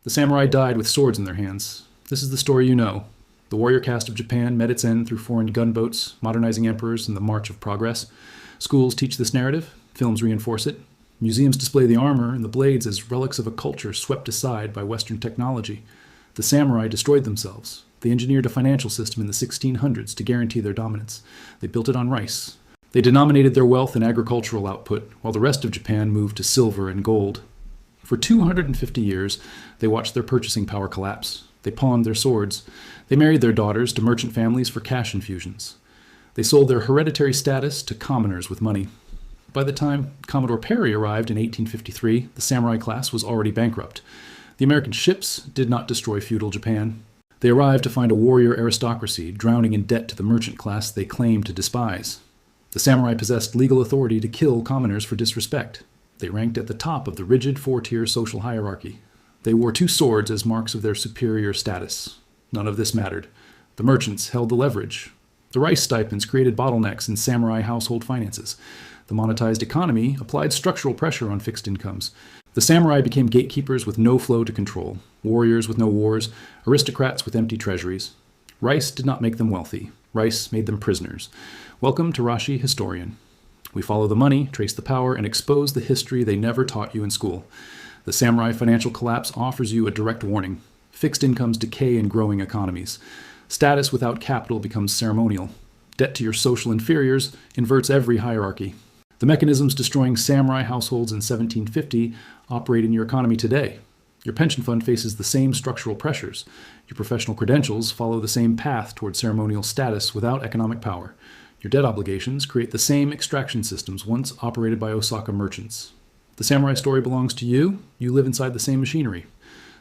The samurai died with swords in their hands. This is the story you know. The warrior caste of Japan met its end through foreign gunboats, modernizing emperors, and the march of progress. Schools teach this narrative. Films reinforce it. Museums display the armor and the blades as relics of a culture swept aside by Western technology. The samurai destroyed themselves. They engineered a financial system in the 1600s to guarantee their dominance. They built it on rice. They denominated their wealth in agricultural output, while the rest of Japan moved to silver and gold. For 250 years, they watched their purchasing power collapse. They pawned their swords. They married their daughters to merchant families for cash infusions. They sold their hereditary status to commoners with money. By the time Commodore Perry arrived in 1853, the samurai class was already bankrupt. The American ships did not destroy feudal Japan. They arrived to find a warrior aristocracy drowning in debt to the merchant class they claimed to despise. The samurai possessed legal authority to kill commoners for disrespect. They ranked at the top of the rigid four-tier social hierarchy. They wore two swords as marks of their superior status. None of this mattered. The merchants held the leverage. The rice stipends created bottlenecks in samurai household finances. The monetized economy applied structural pressure on fixed incomes. The samurai became gatekeepers with no flow to control, warriors with no wars, aristocrats with empty treasuries. Rice did not make them wealthy. Rice made them prisoners. Welcome to Rashi Historian. We follow the money, trace the power, and expose the history they never taught you in school. The samurai financial collapse offers you a direct warning. Fixed incomes decay in growing economies. Status without capital becomes ceremonial. Debt to your social inferiors inverts every hierarchy. The mechanisms destroying samurai households in 1750 operate in your economy today. Your pension fund faces the same structural pressures. Your professional credentials follow the same path toward ceremonial status without economic power. Your debt obligations create the same extraction systems once operated by Osaka merchants. The samurai story belongs to you. You live inside the same machinery.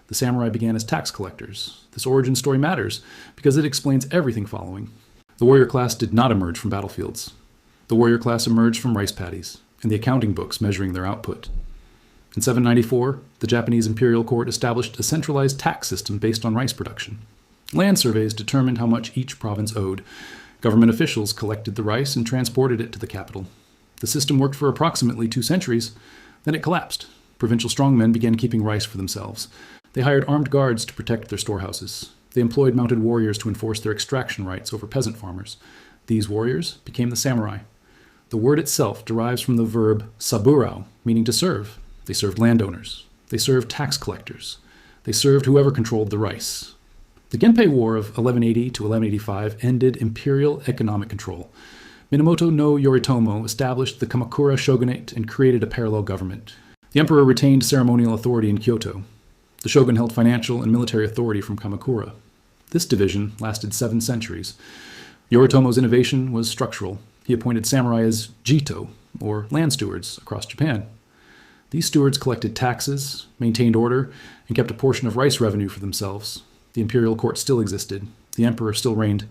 The samurai began as tax collectors. This origin story matters because it explains everything following. The warrior class did not emerge from battlefields. The warrior class emerged from rice paddies and the accounting books measuring their output. In 794, the Japanese imperial court established a centralized tax system based on rice production. Land surveys determined how much each province owed. Government officials collected the rice and transported it to the capital. The system worked for approximately 2 centuries. Then it collapsed. Provincial strongmen began keeping rice for themselves. They hired armed guards to protect their storehouses. They employed mounted warriors to enforce their extraction rights over peasant farmers. These warriors became the samurai. The word itself derives from the verb saburao, meaning to serve. They served landowners. They served tax collectors. They served whoever controlled the rice. The Genpei War of 1180 to 1185 ended imperial economic control. Minamoto no Yoritomo established the Kamakura shogunate and created a parallel government. The emperor retained ceremonial authority in Kyoto. The shogun held financial and military authority from Kamakura. This division lasted 7 centuries. Yoritomo's innovation was structural. He appointed samurai as jito, or land stewards, across Japan. These stewards collected taxes, maintained order, and kept a portion of rice revenue for themselves. The imperial court still existed. The emperor still reigned.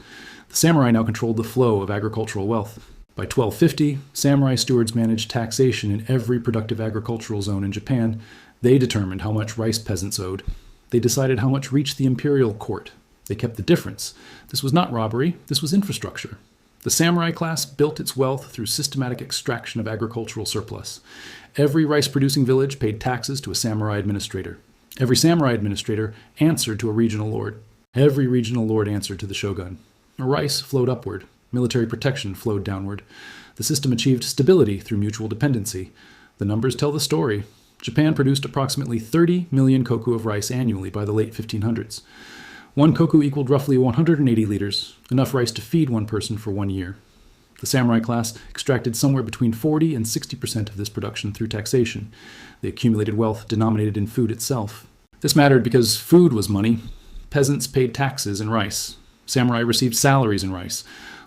The samurai now controlled the flow of agricultural wealth. By 1250, samurai stewards managed taxation in every productive agricultural zone in Japan. They determined how much rice peasants owed. They decided how much reached the imperial court. They kept the difference. This was not robbery. This was infrastructure. The samurai class built its wealth through systematic extraction of agricultural surplus. Every rice-producing village paid taxes to a samurai administrator. Every samurai administrator answered to a regional lord. Every regional lord answered to the shogun. Rice flowed upward. Military protection flowed downward. The system achieved stability through mutual dependency. The numbers tell the story. Japan produced approximately 30 million koku of rice annually by the late 1500s. 1 koku equaled roughly 180 liters, enough rice to feed one person for 1 year. The samurai class extracted somewhere between 40 and 60% of this production through taxation. They accumulated wealth denominated in food itself. This mattered because food was money. Peasants paid taxes in rice. Samurai received salaries in rice.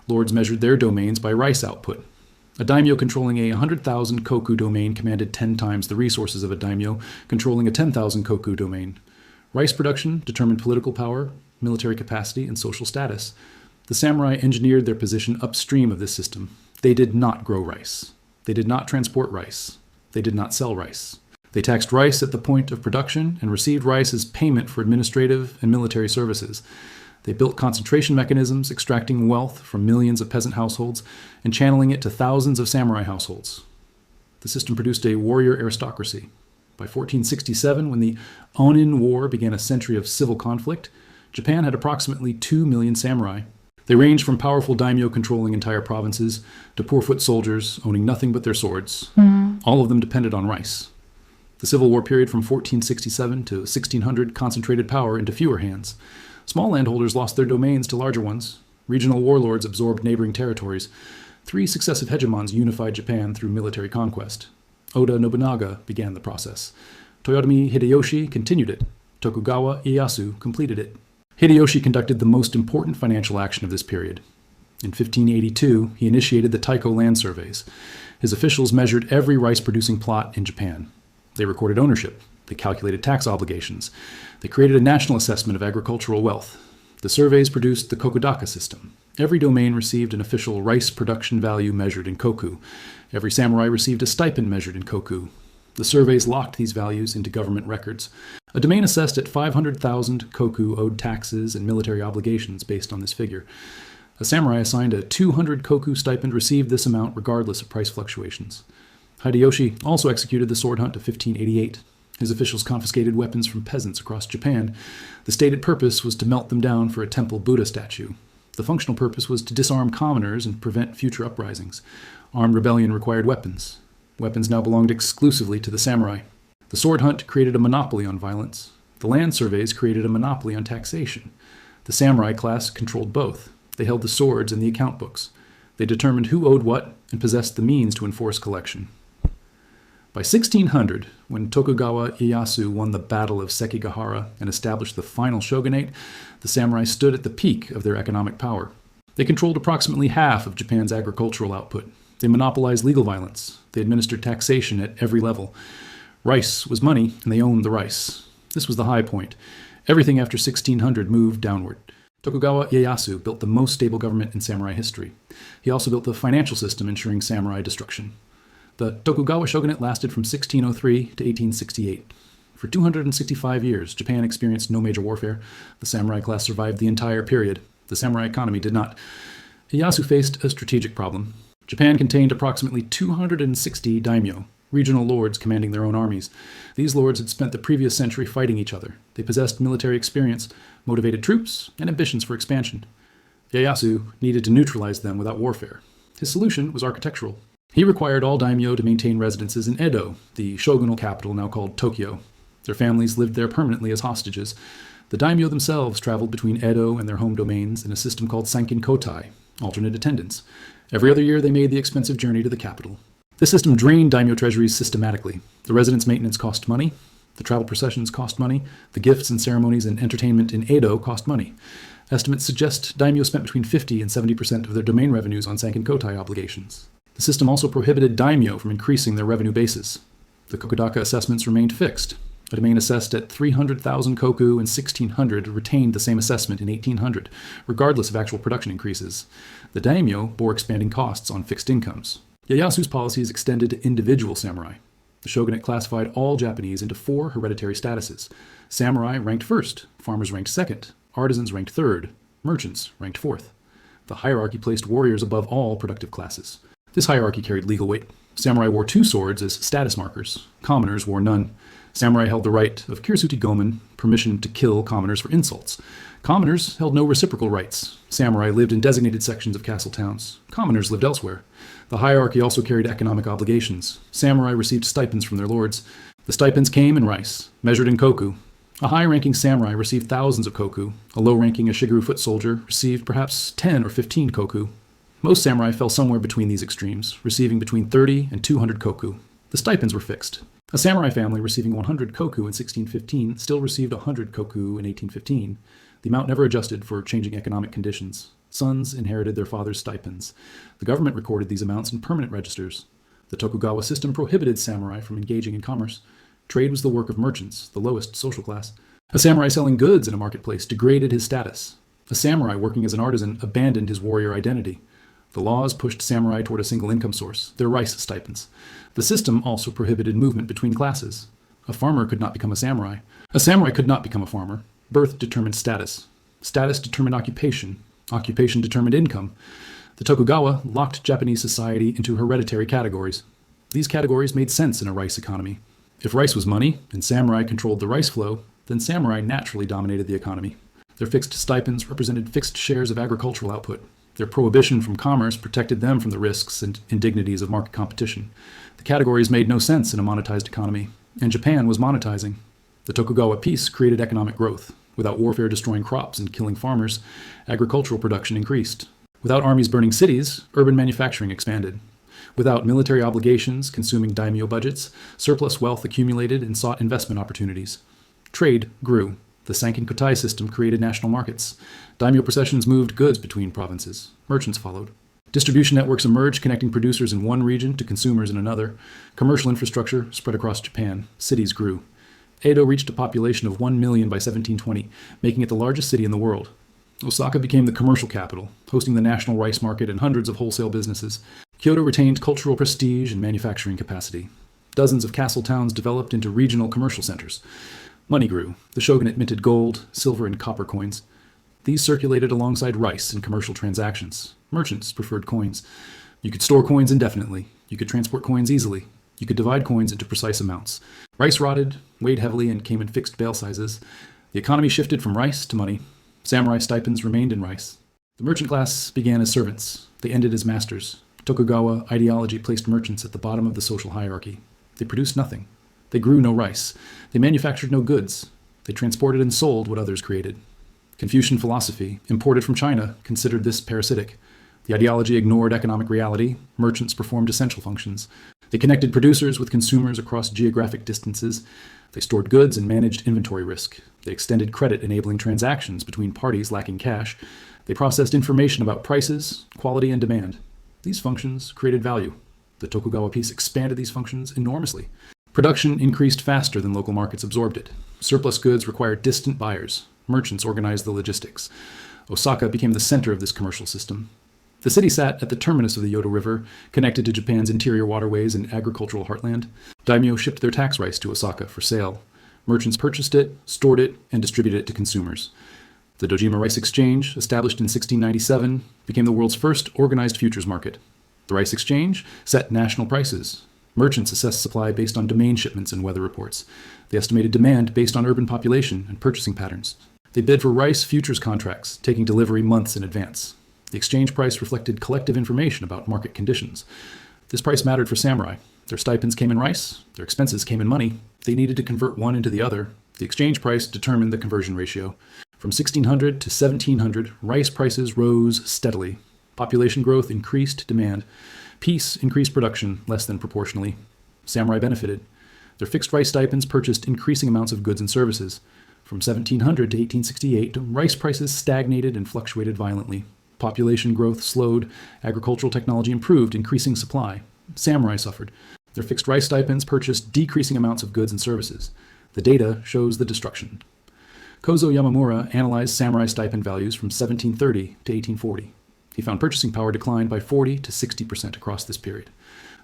Lords measured their domains by rice output. A daimyo controlling a 100,000 koku domain commanded 10 times the resources of a daimyo controlling a 10,000 koku domain. Rice production determined political power, military capacity, and social status. The samurai engineered their position upstream of this system. They did not grow rice. They did not transport rice. They did not sell rice. They taxed rice at the point of production and received rice as payment for administrative and military services. They built concentration mechanisms, extracting wealth from millions of peasant households and channeling it to thousands of samurai households. The system produced a warrior aristocracy. By 1467, when the Onin War began a century of civil conflict, Japan had approximately 2 million samurai. They ranged from powerful daimyo controlling entire provinces to poor foot soldiers owning nothing but their swords. All of them depended on rice. The Civil War period from 1467 to 1600 concentrated power into fewer hands. Small landholders lost their domains to larger ones. Regional warlords absorbed neighboring territories. 3 successive hegemons unified Japan through military conquest. Oda Nobunaga began the process. Toyotomi Hideyoshi continued it. Tokugawa Ieyasu completed it. Hideyoshi conducted the most important financial action of this period. In 1582, he initiated the Taiko land surveys. His officials measured every rice-producing plot in Japan. They recorded ownership. They calculated tax obligations. They created a national assessment of agricultural wealth. The surveys produced the kokudaka system. Every domain received an official rice production value measured in koku. Every samurai received a stipend measured in koku. The surveys locked these values into government records. A domain assessed at 500,000 koku owed taxes and military obligations based on this figure. A samurai assigned a 200 koku stipend received this amount regardless of price fluctuations. Hideyoshi also executed the sword hunt of 1588. His officials confiscated weapons from peasants across Japan. The stated purpose was to melt them down for a temple Buddha statue. The functional purpose was to disarm commoners and prevent future uprisings. Armed rebellion required weapons. Weapons now belonged exclusively to the samurai. The sword hunt created a monopoly on violence. The land surveys created a monopoly on taxation. The samurai class controlled both. They held the swords and the account books. They determined who owed what and possessed the means to enforce collection. By 1600, when Tokugawa Ieyasu won the Battle of Sekigahara and established the final shogunate, the samurai stood at the peak of their economic power. They controlled approximately half of Japan's agricultural output. They monopolized legal violence. They administered taxation at every level. Rice was money, and they owned the rice. This was the high point. Everything after 1600 moved downward. Tokugawa Ieyasu built the most stable government in samurai history. He also built the financial system ensuring samurai destruction. The Tokugawa shogunate lasted from 1603 to 1868. For 265 years, Japan experienced no major warfare. The samurai class survived the entire period. The samurai economy did not. Ieyasu faced a strategic problem. Japan contained approximately 260 daimyo, regional lords commanding their own armies. These lords had spent the previous century fighting each other. They possessed military experience, motivated troops, and ambitions for expansion. Ieyasu needed to neutralize them without warfare. His solution was architectural. He required all daimyo to maintain residences in Edo, the shogunal capital now called Tokyo. Their families lived there permanently as hostages. The daimyo themselves traveled between Edo and their home domains in a system called Sankin Kotai, alternate attendance. Every other year they made the expensive journey to the capital. This system drained daimyo treasuries systematically. The residence maintenance cost money. The travel processions cost money. The gifts and ceremonies and entertainment in Edo cost money. Estimates suggest daimyo spent between 50 and 70% of their domain revenues on Sankin Kotai obligations. The system also prohibited daimyo from increasing their revenue bases. The kokudaka assessments remained fixed. A domain assessed at 300,000 koku in 1600 retained the same assessment in 1800, regardless of actual production increases. The daimyo bore expanding costs on fixed incomes. Ieyasu's policies extended to individual samurai. The shogunate classified all Japanese into 4 hereditary statuses. Samurai ranked first, farmers ranked second, artisans ranked third, merchants ranked fourth. The hierarchy placed warriors above all productive classes. This hierarchy carried legal weight. Samurai wore 2 swords as status markers. Commoners wore none. Samurai held the right of kirisuti gomen, permission to kill commoners for insults. Commoners held no reciprocal rights. Samurai lived in designated sections of castle towns. Commoners lived elsewhere. The hierarchy also carried economic obligations. Samurai received stipends from their lords. The stipends came in rice, measured in koku. A high-ranking samurai received thousands of koku. A low-ranking Ashigaru foot soldier received perhaps 10 or 15 koku. Most samurai fell somewhere between these extremes, receiving between 30 and 200 koku. The stipends were fixed. A samurai family receiving 100 koku in 1615 still received 100 koku in 1815. The amount never adjusted for changing economic conditions. Sons inherited their father's stipends. The government recorded these amounts in permanent registers. The Tokugawa system prohibited samurai from engaging in commerce. Trade was the work of merchants, the lowest social class. A samurai selling goods in a marketplace degraded his status. A samurai working as an artisan abandoned his warrior identity. The laws pushed samurai toward a single income source, their rice stipends. The system also prohibited movement between classes. A farmer could not become a samurai. A samurai could not become a farmer. Birth determined status. Status determined occupation. Occupation determined income. The Tokugawa locked Japanese society into hereditary categories. These categories made sense in a rice economy. If rice was money and samurai controlled the rice flow, then samurai naturally dominated the economy. Their fixed stipends represented fixed shares of agricultural output. Their prohibition from commerce protected them from the risks and indignities of market competition. The categories made no sense in a monetized economy, and Japan was monetizing. The Tokugawa peace created economic growth. Without warfare destroying crops and killing farmers, agricultural production increased. Without armies burning cities, urban manufacturing expanded. Without military obligations consuming daimyo budgets, surplus wealth accumulated and sought investment opportunities. Trade grew. The Sankin-Kotai system created national markets. Daimyo processions moved goods between provinces. Merchants followed. Distribution networks emerged, connecting producers in one region to consumers in another. Commercial infrastructure spread across Japan. Cities grew. Edo reached a population of 1 million by 1720, making it the largest city in the world. Osaka became the commercial capital, hosting the national rice market and hundreds of wholesale businesses. Kyoto retained cultural prestige and manufacturing capacity. Dozens of castle towns developed into regional commercial centers. Money grew. The shogunate minted gold, silver, and copper coins. These circulated alongside rice in commercial transactions. Merchants preferred coins. You could store coins indefinitely. You could transport coins easily. You could divide coins into precise amounts. Rice rotted, weighed heavily, and came in fixed bale sizes. The economy shifted from rice to money. Samurai stipends remained in rice. The merchant class began as servants. They ended as masters. Tokugawa ideology placed merchants at the bottom of the social hierarchy. They produced nothing. They grew no rice. They manufactured no goods. They transported and sold what others created. Confucian philosophy, imported from China, considered this parasitic. The ideology ignored economic reality. Merchants performed essential functions. They connected producers with consumers across geographic distances. They stored goods and managed inventory risk. They extended credit, enabling transactions between parties lacking cash. They processed information about prices, quality, and demand. These functions created value. The Tokugawa peace expanded these functions enormously. Production increased faster than local markets absorbed it. Surplus goods required distant buyers. Merchants organized the logistics. Osaka became the center of this commercial system. The city sat at the terminus of the Yodo River, connected to Japan's interior waterways and agricultural heartland. Daimyo shipped their tax rice to Osaka for sale. Merchants purchased it, stored it, and distributed it to consumers. The Dojima Rice Exchange, established in 1697, became the world's first organized futures market. The Rice Exchange set national prices. Merchants assessed supply based on domain shipments and weather reports. They estimated demand based on urban population and purchasing patterns. They bid for rice futures contracts, taking delivery months in advance. The exchange price reflected collective information about market conditions. This price mattered for samurai. Their stipends came in rice. Their expenses came in money. They needed to convert one into the other. The exchange price determined the conversion ratio. From 1600 to 1700, rice prices rose steadily. Population growth increased demand. Peace increased production less than proportionally. Samurai benefited. Their fixed rice stipends purchased increasing amounts of goods and services. From 1700 to 1868, rice prices stagnated and fluctuated violently. Population growth slowed. Agricultural technology improved, increasing supply. Samurai suffered. Their fixed rice stipends purchased decreasing amounts of goods and services. The data shows the destruction. Kozo Yamamura analyzed samurai stipend values from 1730 to 1840. He found purchasing power declined by 40 to 60% across this period.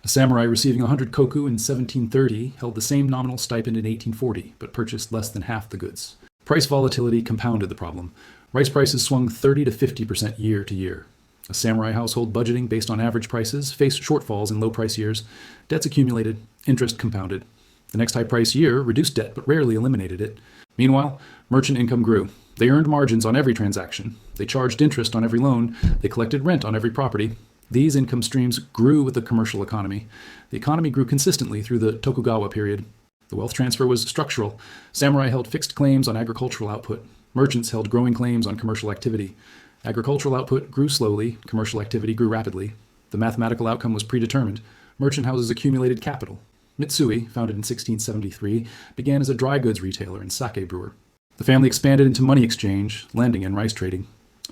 A samurai receiving 100 koku in 1730 held the same nominal stipend in 1840, but purchased less than half the goods. Price volatility compounded the problem. Rice prices swung 30 to 50% year to year. A samurai household budgeting based on average prices faced shortfalls in low-price years. Debts accumulated, interest compounded. The next high-price year reduced debt but rarely eliminated it. Meanwhile, merchant income grew. They earned margins on every transaction. They charged interest on every loan. They collected rent on every property. These income streams grew with the commercial economy. The economy grew consistently through the Tokugawa period. The wealth transfer was structural. Samurai held fixed claims on agricultural output. Merchants held growing claims on commercial activity. Agricultural output grew slowly. Commercial activity grew rapidly. The mathematical outcome was predetermined. Merchant houses accumulated capital. Mitsui, founded in 1673, began as a dry goods retailer and sake brewer. The family expanded into money exchange, lending, and rice trading.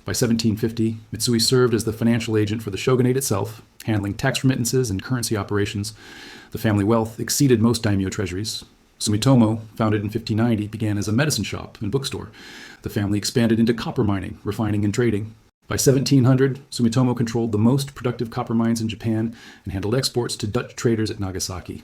By 1750, Mitsui served as the financial agent for the shogunate itself, handling tax remittances and currency operations. The family wealth exceeded most daimyo treasuries. Sumitomo, founded in 1590, began as a medicine shop and bookstore. The family expanded into copper mining, refining, and trading. By 1700, Sumitomo controlled the most productive copper mines in Japan and handled exports to Dutch traders at Nagasaki.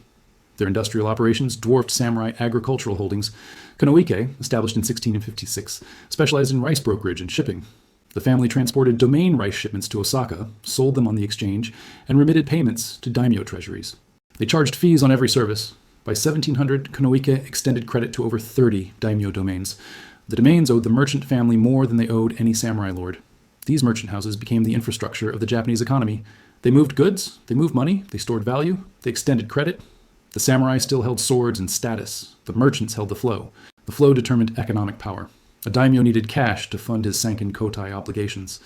Their industrial operations dwarfed samurai agricultural holdings. Konoike, established in 1656, specialized in rice brokerage and shipping. The family transported domain rice shipments to Osaka, sold them on the exchange, and remitted payments to daimyo treasuries. They charged fees on every service. By 1700, Konoike extended credit to over 30 daimyo domains. The domains owed the merchant family more than they owed any samurai lord. These merchant houses became the infrastructure of the Japanese economy. They moved goods, they moved money, they stored value, they extended credit. The samurai still held swords and status. The merchants held the flow. The flow determined economic power. A daimyo needed cash to fund his Sankin Kotai obligations.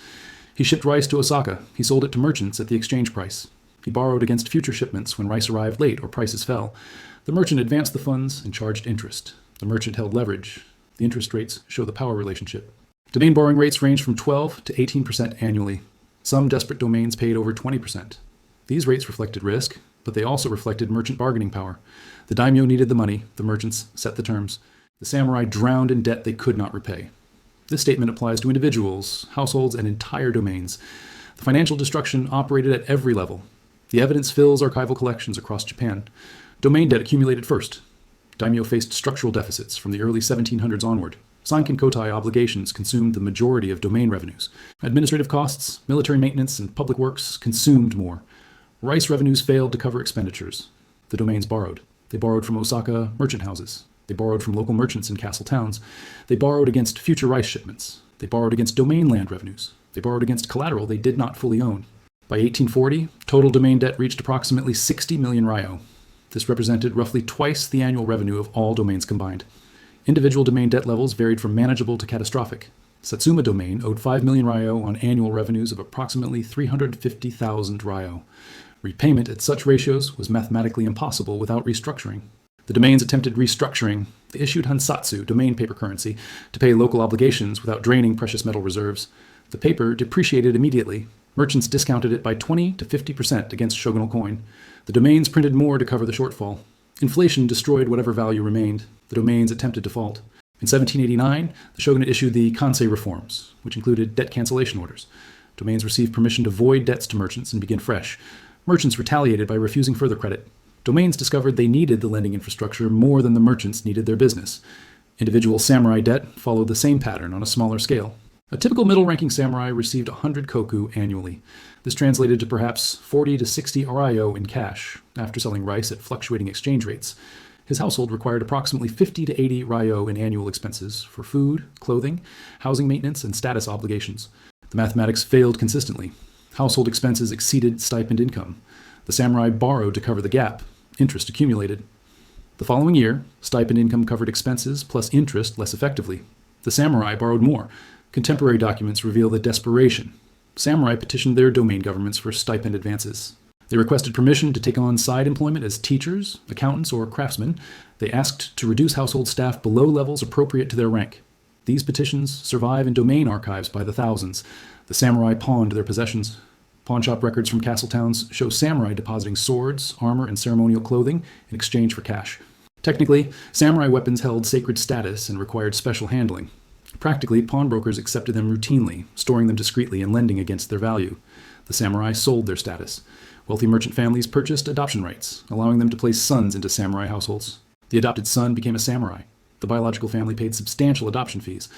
He shipped rice to Osaka. He sold it to merchants at the exchange price. He borrowed against future shipments when rice arrived late or prices fell. The merchant advanced the funds and charged interest. The merchant held leverage. The interest rates show the power relationship. Domain borrowing rates range from 12 to 18% annually. Some desperate domains paid over 20%. These rates reflected risk, but they also reflected merchant bargaining power. The daimyo needed the money. The merchants set the terms. The samurai drowned in debt they could not repay. This statement applies to individuals, households, and entire domains. The financial destruction operated at every level. The evidence fills archival collections across Japan. Domain debt accumulated first. Daimyo faced structural deficits from the early 1700s onward. Sankin Kotai obligations consumed the majority of domain revenues. Administrative costs, military maintenance, and public works consumed more. Rice revenues failed to cover expenditures. The domains borrowed. They borrowed from Osaka merchant houses. They borrowed from local merchants in castle towns. They borrowed against future rice shipments. They borrowed against domain land revenues. They borrowed against collateral they did not fully own. By 1840, total domain debt reached approximately 60 million ryo. This represented roughly twice the annual revenue of all domains combined. Individual domain debt levels varied from manageable to catastrophic. Satsuma domain owed 5 million ryo on annual revenues of approximately 350,000 ryo. Repayment at such ratios was mathematically impossible without restructuring. The domains attempted restructuring. They issued hansatsu, domain paper currency, to pay local obligations without draining precious metal reserves. The paper depreciated immediately. Merchants discounted it by 20 to 50% against shogunal coin. The domains printed more to cover the shortfall. Inflation destroyed whatever value remained. The domains attempted default. In 1789, the shogunate issued the Kansei reforms, which included debt cancellation orders. Domains received permission to void debts to merchants and begin fresh. Merchants retaliated by refusing further credit. Domains discovered they needed the lending infrastructure more than the merchants needed their business. Individual samurai debt followed the same pattern on a smaller scale. A typical middle-ranking samurai received 100 koku annually. This translated to perhaps 40 to 60 ryo in cash, after selling rice at fluctuating exchange rates. His household required approximately 50 to 80 ryo in annual expenses for food, clothing, housing maintenance, and status obligations. The mathematics failed consistently. Household expenses exceeded stipend income. The samurai borrowed to cover the gap. Interest accumulated. The following year, stipend income covered expenses plus interest less effectively. The samurai borrowed more. Contemporary documents reveal the desperation. Samurai petitioned their domain governments for stipend advances. They requested permission to take on side employment as teachers, accountants, or craftsmen. They asked to reduce household staff below levels appropriate to their rank. These petitions survive in domain archives by the thousands. The samurai pawned their possessions. Pawnshop records from castle towns show samurai depositing swords, armor, and ceremonial clothing in exchange for cash. Technically, samurai weapons held sacred status and required special handling. Practically, pawnbrokers accepted them routinely, storing them discreetly and lending against their value. The samurai sold their status. Wealthy merchant families purchased adoption rights, allowing them to place sons into samurai households. The adopted son became a samurai. The biological family paid substantial adoption fees.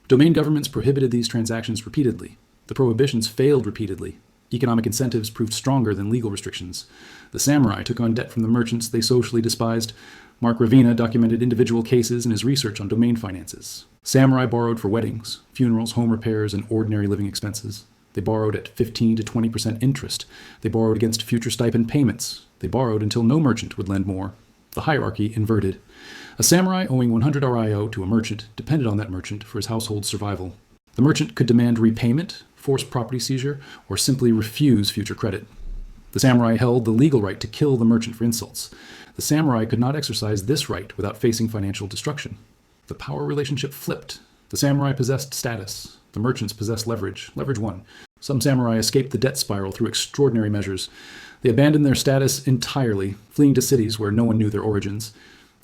Domain governments prohibited these transactions repeatedly. The prohibitions failed repeatedly. Economic incentives proved stronger than legal restrictions. The samurai took on debt from the merchants they socially despised. Mark Ravina documented individual cases in his research on domain finances. Samurai borrowed for weddings, funerals, home repairs, and ordinary living expenses. They borrowed at 15 to 20% interest. They borrowed against future stipend payments. They borrowed until no merchant would lend more. The hierarchy inverted. A samurai owing 100 ryo to a merchant depended on that merchant for his household's survival. The merchant could demand repayment, force property seizure, or simply refuse future credit. The samurai held the legal right to kill the merchant for insults. The samurai could not exercise this right without facing financial destruction. The power relationship flipped. The samurai possessed status. The merchants possessed leverage. Leverage won. Some samurai escaped the debt spiral through extraordinary measures. They abandoned their status entirely, fleeing to cities where no one knew their origins.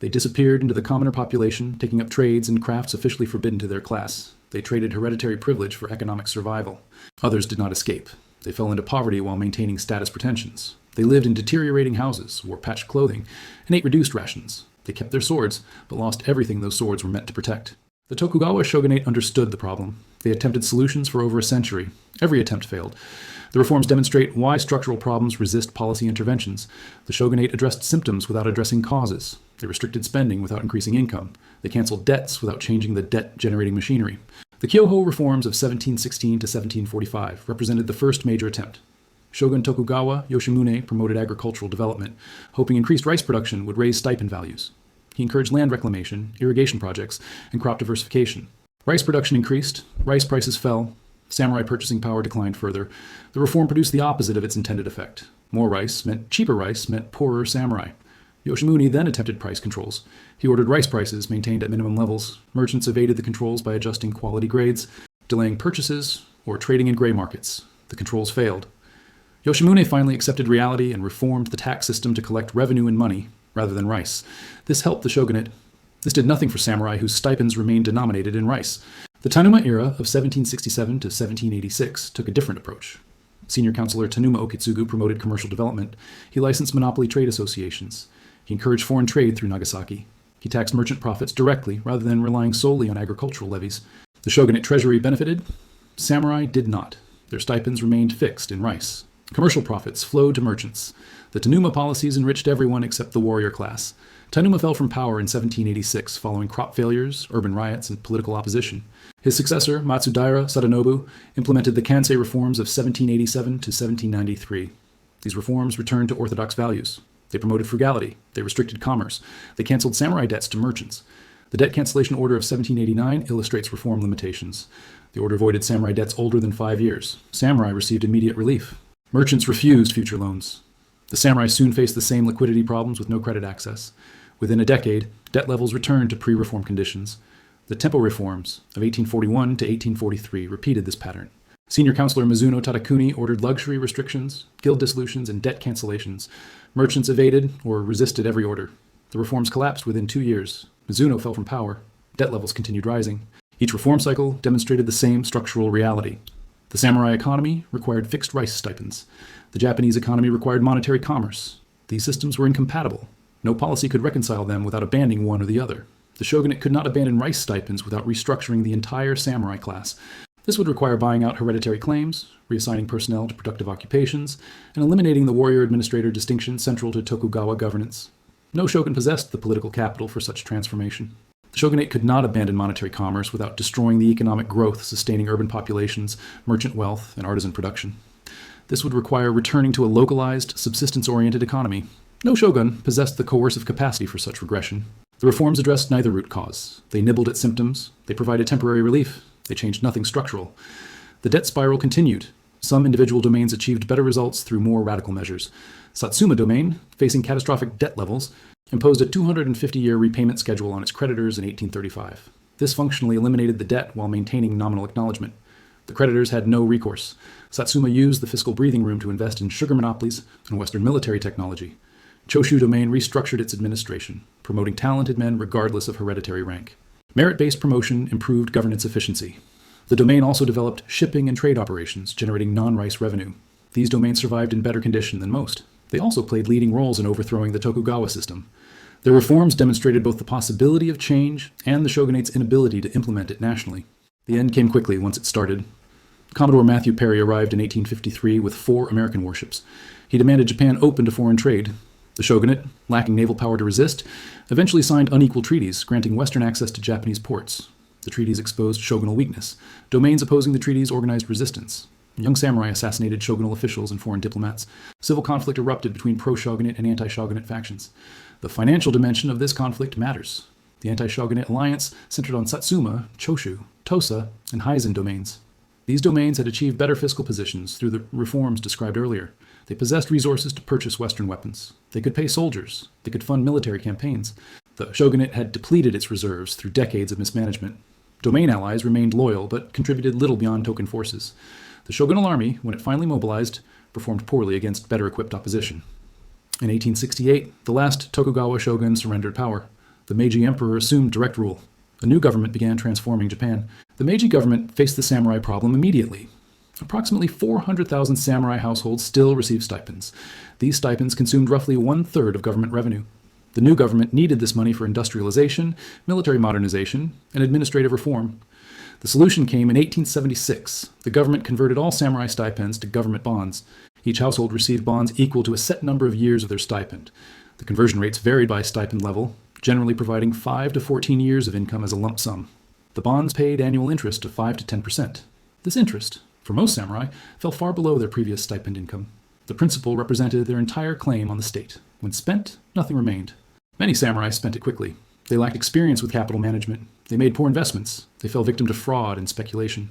They disappeared into the commoner population, taking up trades and crafts officially forbidden to their class. They traded hereditary privilege for economic survival. Others did not escape. They fell into poverty while maintaining status pretensions. They lived in deteriorating houses, wore patched clothing, and ate reduced rations. They kept their swords, but lost everything those swords were meant to protect. The Tokugawa shogunate understood the problem. They attempted solutions for over a century. Every attempt failed. The reforms demonstrate why structural problems resist policy interventions. The shogunate addressed symptoms without addressing causes. They restricted spending without increasing income. They canceled debts without changing the debt-generating machinery. The Kyoho reforms of 1716 to 1745 represented the first major attempt. Shogun Tokugawa Yoshimune promoted agricultural development, hoping increased rice production would raise stipend values. He encouraged land reclamation, irrigation projects, and crop diversification. Rice production increased, rice prices fell, samurai purchasing power declined further. The reform produced the opposite of its intended effect. More rice meant cheaper rice meant poorer samurai. Yoshimune then attempted price controls. He ordered rice prices maintained at minimum levels. Merchants evaded the controls by adjusting quality grades, delaying purchases, or trading in gray markets. The controls failed. Yoshimune finally accepted reality and reformed the tax system to collect revenue in money rather than rice. This helped the shogunate. This did nothing for samurai whose stipends remained denominated in rice. The Tanuma era of 1767 to 1786 took a different approach. Senior counselor Tanuma Okitsugu promoted commercial development. He licensed monopoly trade associations. He encouraged foreign trade through Nagasaki. He taxed merchant profits directly rather than relying solely on agricultural levies. The shogunate treasury benefited. Samurai did not. Their stipends remained fixed in rice. Commercial profits flowed to merchants. The Tanuma policies enriched everyone except the warrior class. Tanuma fell from power in 1786 following crop failures, urban riots, and political opposition. His successor, Matsudaira Sadanobu, implemented the Kansei reforms of 1787 to 1793. These reforms returned to orthodox values. They promoted frugality. They restricted commerce. They canceled samurai debts to merchants. The Debt Cancellation Order of 1789 illustrates reform limitations. The order avoided samurai debts older than 5 years. Samurai received immediate relief. Merchants refused future loans. The samurai soon faced the same liquidity problems with no credit access. Within a decade, debt levels returned to pre-reform conditions. The tempo reforms of 1841 to 1843 repeated this pattern. Senior counselor Mizuno Tadakuni ordered luxury restrictions, guild dissolutions, and debt cancellations. Merchants evaded or resisted every order. The reforms collapsed within 2 years. Mizuno fell from power. Debt levels continued rising. Each reform cycle demonstrated the same structural reality. The samurai economy required fixed rice stipends. The Japanese economy required monetary commerce. These systems were incompatible. No policy could reconcile them without abandoning one or the other. The shogunate could not abandon rice stipends without restructuring the entire samurai class. This would require buying out hereditary claims, reassigning personnel to productive occupations, and eliminating the warrior-administrator distinction central to Tokugawa governance. No shogun possessed the political capital for such transformation. The shogunate could not abandon monetary commerce without destroying the economic growth sustaining urban populations, merchant wealth, and artisan production. This would require returning to a localized, subsistence-oriented economy. No shogun possessed the coercive capacity for such regression. The reforms addressed neither root cause. They nibbled at symptoms. They provided temporary relief. They changed nothing structural. The debt spiral continued. Some individual domains achieved better results through more radical measures. Satsuma domain, facing catastrophic debt levels, imposed a 250-year repayment schedule on its creditors in 1835. This functionally eliminated the debt while maintaining nominal acknowledgement. The creditors had no recourse. Satsuma used the fiscal breathing room to invest in sugar monopolies and Western military technology. Choshu domain restructured its administration, promoting talented men regardless of hereditary rank. Merit-based promotion improved governance efficiency. The domain also developed shipping and trade operations, generating non-rice revenue. These domains survived in better condition than most. They also played leading roles in overthrowing the Tokugawa system. Their reforms demonstrated both the possibility of change and the shogunate's inability to implement it nationally. The end came quickly once it started. Commodore Matthew Perry arrived in 1853 with 4 American warships. He demanded Japan open to foreign trade. The shogunate, lacking naval power to resist, eventually signed unequal treaties granting Western access to Japanese ports. The treaties exposed shogunal weakness. Domains opposing the treaties organized resistance. Young samurai assassinated shogunal officials and foreign diplomats. Civil conflict erupted between pro-shogunate and anti-shogunate factions. The financial dimension of this conflict matters. The anti-shogunate alliance centered on Satsuma, Choshu, Tosa, and Hizen domains. These domains had achieved better fiscal positions through the reforms described earlier. They possessed resources to purchase Western weapons. They could pay soldiers. They could fund military campaigns. The shogunate had depleted its reserves through decades of mismanagement. Domain allies remained loyal, but contributed little beyond token forces. The shogunal army, when it finally mobilized, performed poorly against better-equipped opposition. In 1868, the last Tokugawa shogun surrendered power. The Meiji emperor assumed direct rule. A new government began transforming Japan. The Meiji government faced the samurai problem immediately. Approximately 400,000 samurai households still received stipends. These stipends consumed roughly 1/3 of government revenue. The new government needed this money for industrialization, military modernization, and administrative reform. The solution came in 1876. The government converted all samurai stipends to government bonds. Each household received bonds equal to a set number of years of their stipend. The conversion rates varied by stipend level, generally providing 5 to 14 years of income as a lump sum. The bonds paid annual interest of 5 to 10%. This interest, for most samurai, fell far below their previous stipend income. The principal represented their entire claim on the state. When spent, nothing remained. Many samurai spent it quickly. They lacked experience with capital management. They made poor investments. They fell victim to fraud and speculation.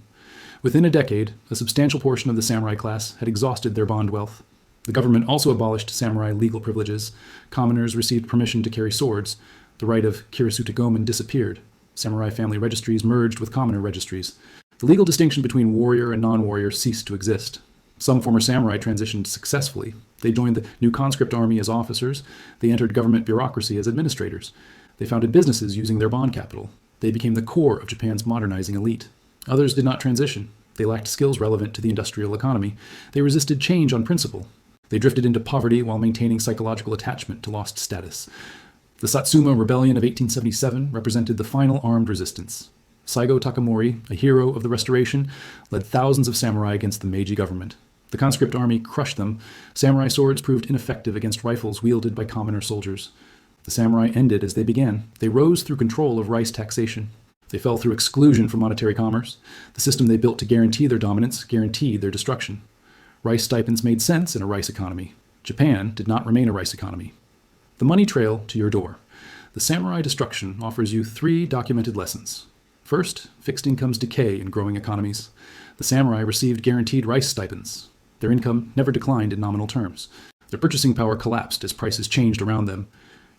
Within a decade, a substantial portion of the samurai class had exhausted their bond wealth. The government also abolished samurai legal privileges. Commoners received permission to carry swords. The right of kirisutegomen disappeared. Samurai family registries merged with commoner registries. The legal distinction between warrior and non-warrior ceased to exist. Some former samurai transitioned successfully. They joined the new conscript army as officers. They entered government bureaucracy as administrators. They founded businesses using their bond capital. They became the core of Japan's modernizing elite. Others did not transition. They lacked skills relevant to the industrial economy. They resisted change on principle. They drifted into poverty while maintaining psychological attachment to lost status. The Satsuma Rebellion of 1877 represented the final armed resistance. Saigo Takamori, a hero of the Restoration, led thousands of samurai against the Meiji government. The conscript army crushed them. Samurai swords proved ineffective against rifles wielded by commoner soldiers. The samurai ended as they began. They rose through control of rice taxation. They fell through exclusion from monetary commerce. The system they built to guarantee their dominance guaranteed their destruction. Rice stipends made sense in a rice economy. Japan did not remain a rice economy. The money trail to your door. The samurai destruction offers you 3 documented lessons. First, fixed incomes decay in growing economies. The samurai received guaranteed rice stipends. Their income never declined in nominal terms. Their purchasing power collapsed as prices changed around them.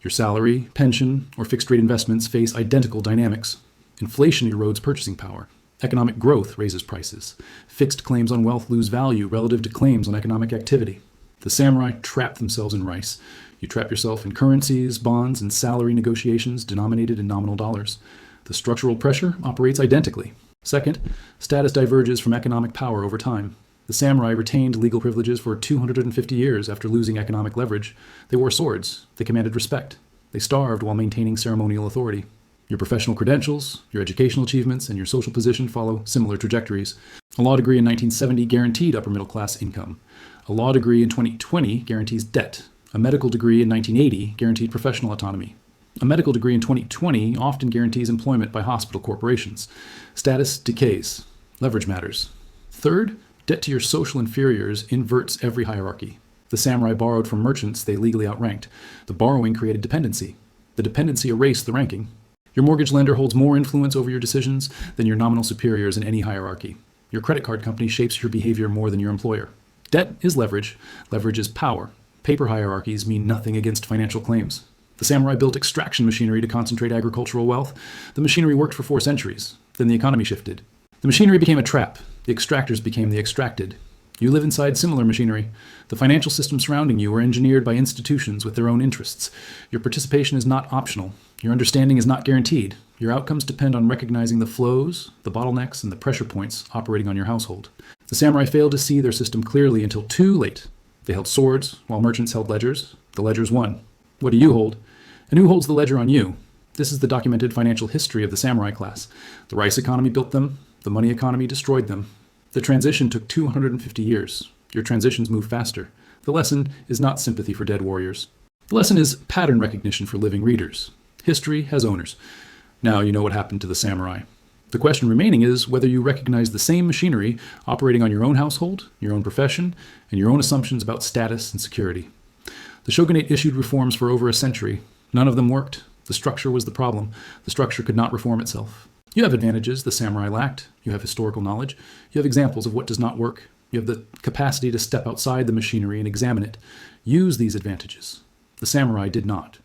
Your salary, pension, or fixed-rate investments face identical dynamics. Inflation erodes purchasing power. Economic growth raises prices. Fixed claims on wealth lose value relative to claims on economic activity. The samurai trap themselves in rice. You trap yourself in currencies, bonds, and salary negotiations denominated in nominal dollars. The structural pressure operates identically. Second, status diverges from economic power over time. The samurai retained legal privileges for 250 years after losing economic leverage. They wore swords. They commanded respect. They starved while maintaining ceremonial authority. Your professional credentials, your educational achievements, and your social position follow similar trajectories. A law degree in 1970 guaranteed upper middle class income. A law degree in 2020 guarantees debt. A medical degree in 1980 guaranteed professional autonomy. A medical degree in 2020 often guarantees employment by hospital corporations. Status decays. Leverage matters. Third, debt to your social inferiors inverts every hierarchy. The samurai borrowed from merchants they legally outranked. The borrowing created dependency. The dependency erased the ranking. Your mortgage lender holds more influence over your decisions than your nominal superiors in any hierarchy. Your credit card company shapes your behavior more than your employer. Debt is leverage. Leverage is power. Paper hierarchies mean nothing against financial claims. The samurai built extraction machinery to concentrate agricultural wealth. The machinery worked for 4 centuries. Then the economy shifted. The machinery became a trap. The extractors became the extracted. You live inside similar machinery. The financial system surrounding you are engineered by institutions with their own interests. Your participation is not optional. Your understanding is not guaranteed. Your outcomes depend on recognizing the flows, the bottlenecks, and the pressure points operating on your household. The samurai failed to see their system clearly until too late. They held swords, while merchants held ledgers. The ledgers won. What do you hold? And who holds the ledger on you? This is the documented financial history of the samurai class. The rice economy built them. The money economy destroyed them. The transition took 250 years. Your transitions move faster. The lesson is not sympathy for dead warriors. The lesson is pattern recognition for living readers. History has owners. Now you know what happened to the samurai. The question remaining is whether you recognize the same machinery operating on your own household, your own profession, and your own assumptions about status and security. The shogunate issued reforms for over a century. None of them worked. The structure was the problem. The structure could not reform itself. You have advantages the samurai lacked. You have historical knowledge. You have examples of what does not work. You have the capacity to step outside the machinery and examine it. Use these advantages. The samurai did not.